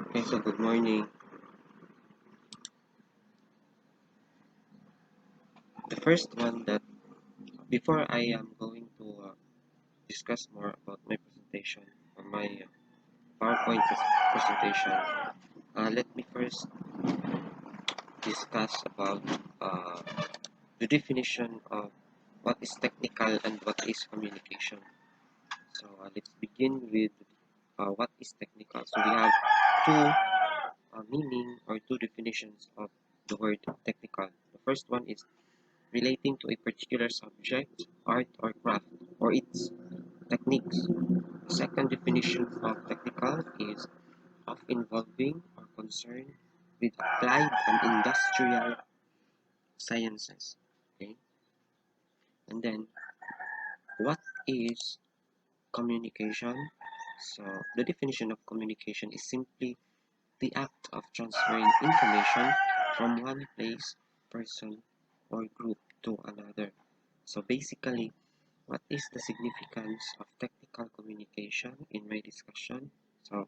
Okay, so good morning. The first one that before I am going to discuss more about my presentation or my PowerPoint presentation, let me first discuss about uh, the definition of what is technical and what is communication. So let's begin with what is technical. So we have two meaning or two definitions of the word technical. The first one is relating to a particular subject, art, or craft, or its techniques. The second definition of technical is of involving or concerned with applied and industrial sciences. Okay, and then what is communication? So the definition of communication is simply the act of transferring information from one place, person, or group to another. So basically, what is the significance of technical communication in my discussion? So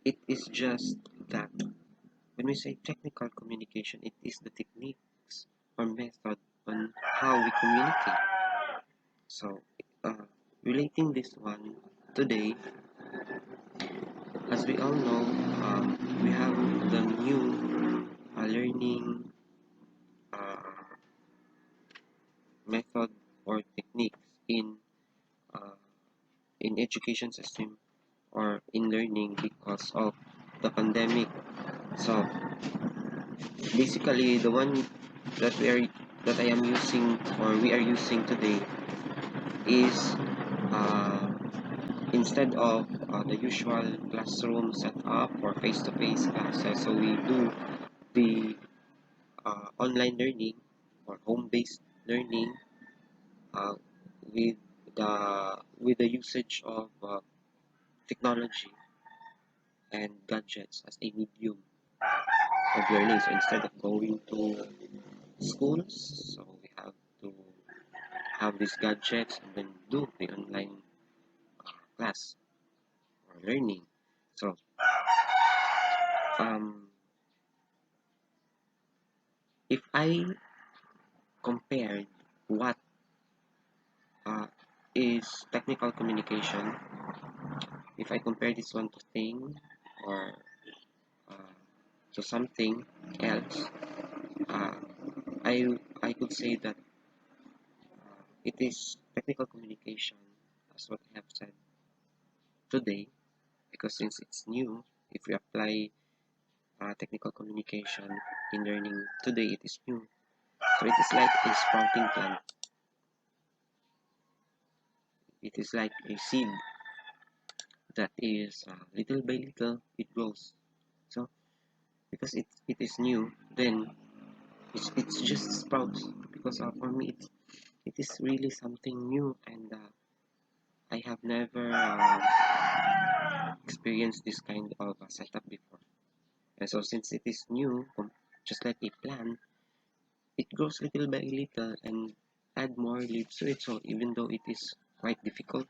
it is just that when we say technical communication, it is the techniques or method on how we communicate. So uh, relating this one today, as we all know, we have the new learning uh, method or techniques uh, in education system or in learning because of the pandemic. So basically, the one that we are that I am using or we are using today is uh, instead of the usual classroom setup or face-to-face classes, so we do the online learning or home-based learning uh, with the usage of technology and gadgets as a medium of learning. So instead of going to schools, so we have to have these gadgets and then do the online class or learning. So um, if I compared what uh, is technical communication, if I compare this one to thing or uh, to something else, uh, I could say that it is technical communication, as what I have said today, because since it's new, if we apply technical communication in learning today, it is new. So it is like a sprouting plant. It is like a seed that is little by little it grows. So because it is new, then it's just sprouts. Because for me, it is really something new, and I have never experienced this kind of setup before. And so since it is new, just like a plant, it grows little by little and add more leaves to it. So even though it is quite difficult,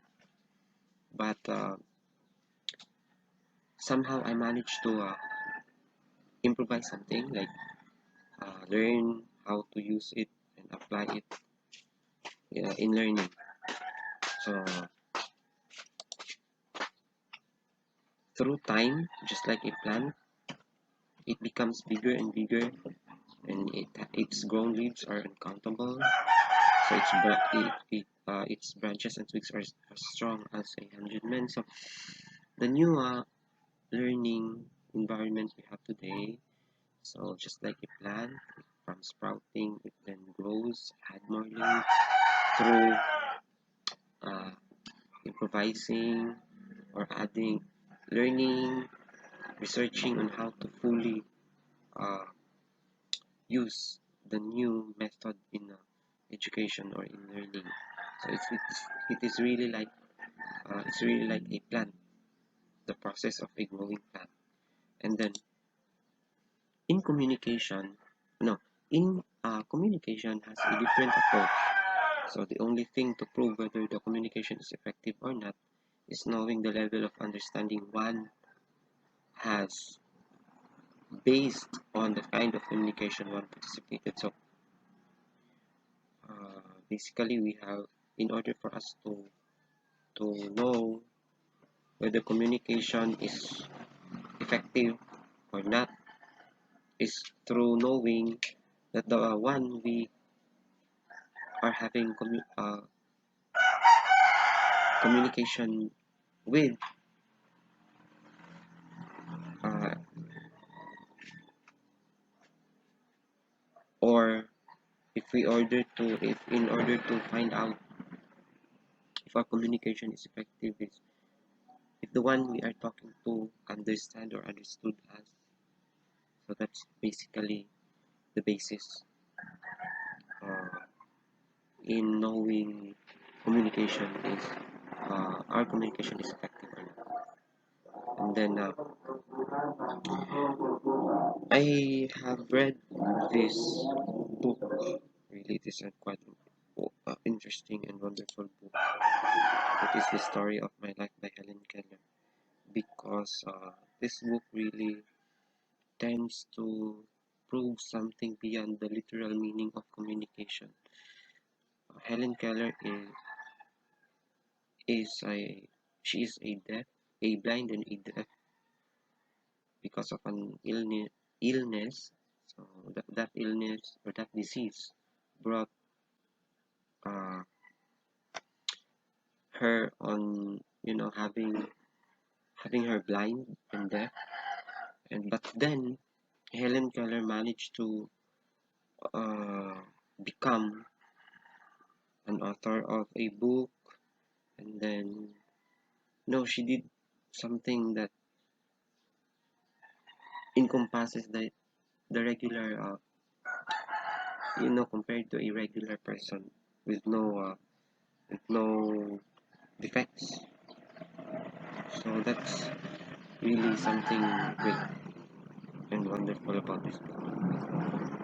but somehow I managed to improvise something like learn how to use it and apply it in learning. So through time, just like a plant, it becomes bigger and bigger, and its grown leaves are uncountable. So its branches and twigs are strong as 100 men. So the new learning environment we have today. So just like a plant, from sprouting, it then grows, add more leaves through uh, improvising or adding, learning, researching on how to fully uh, use the new method in education or in learning. So it is really like a plant, the process of a growing plant. And then in communication, no, in communication has a different approach. So the only thing to prove whether the communication is effective or not is knowing the level of understanding one has based on the kind of communication one participated. So basically, we have, in order for us to know whether communication is effective or not, is through knowing that the one we are having communication with, uh, or if in order to find out if our communication is effective, is if the one we are talking to understand or understood us. So that's basically the basis uh, in knowing communication is our communication is effective or not. And then I have read this book. Really, it is a quite interesting and wonderful book. It is the story of my life by Helen Keller, because this book really tends to prove something beyond the literal meaning of communication. Helen Keller is a she is a blind and a deaf because of an illness. So that illness or that disease brought uh, her on, having her blind and deaf. And but then Helen Keller managed to uh, become an author of a book, and then no, she did something that encompasses the regular, compared to a regular person with no defects. So that's really something great and wonderful about this book.